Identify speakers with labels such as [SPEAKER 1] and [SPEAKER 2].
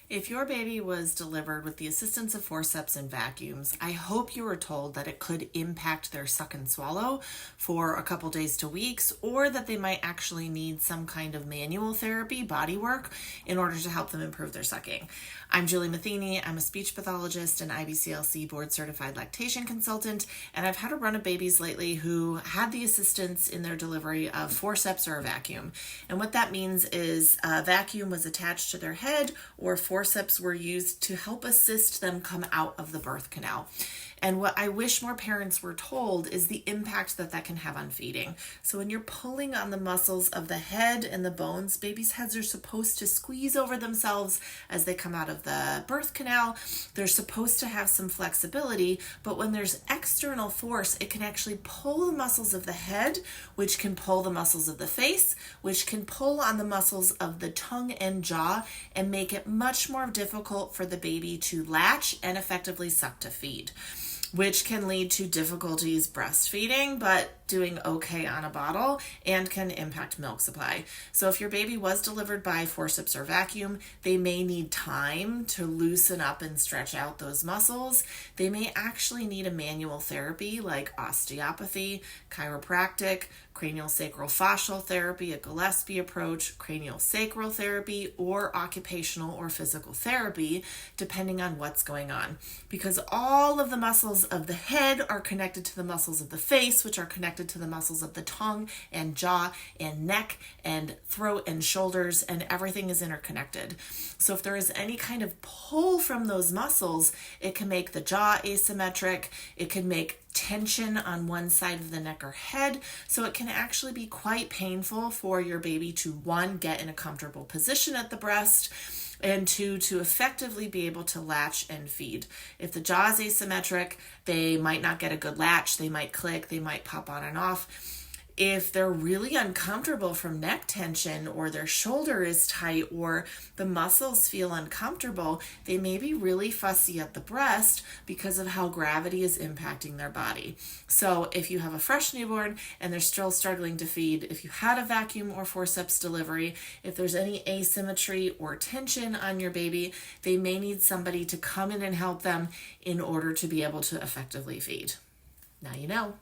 [SPEAKER 1] If your baby was delivered with the assistance of forceps and vacuums, I hope you were told that it could impact their suck and swallow for a couple days to weeks, or that they might actually need some kind of manual therapy, body work, in order to help them improve their sucking. I'm Julie Matheny. I'm a speech pathologist and IBCLC board certified lactation consultant, and I've had a run of babies lately who had the assistance in their delivery of forceps or a vacuum. And what that means is a vacuum was attached to their head, or forceps were used to help assist them come out of the birth canal. And what I wish more parents were told is the impact that that can have on feeding. So when you're pulling on the muscles of the head and the bones, babies' heads are supposed to squeeze over themselves as they come out of the birth canal. They're supposed to have some flexibility, but when there's external force, it can actually pull the muscles of the head, which can pull the muscles of the face, which can pull on the muscles of the tongue and jaw, and make it much more difficult for the baby to latch and effectively suck to feed, which can lead to difficulties breastfeeding, but doing okay on a bottle, and can impact milk supply. So if your baby was delivered by forceps or vacuum, they may need time to loosen up and stretch out those muscles. They may actually need a manual therapy like osteopathy, chiropractic, craniosacral therapy, a Gillespie approach, craniosacral therapy, or occupational or physical therapy, depending on what's going on. Because all of the muscles of the head are connected to the muscles of the face, which are connected to the muscles of the tongue and jaw and neck and throat and shoulders, and everything is interconnected. So if there is any kind of pull from those muscles, it can make the jaw asymmetric, it can make tension on one side of the neck or head, so it can actually be quite painful for your baby to, one, get in a comfortable position at the breast, and two, to effectively be able to latch and feed. If the jaw is asymmetric, they might not get a good latch, they might click, they might pop on and off. If they're really uncomfortable from neck tension, or their shoulder is tight, or the muscles feel uncomfortable, they may be really fussy at the breast because of how gravity is impacting their body. So if you have a fresh newborn and they're still struggling to feed, if you had a vacuum or forceps delivery, if there's any asymmetry or tension on your baby, they may need somebody to come in and help them in order to be able to effectively feed. Now you know.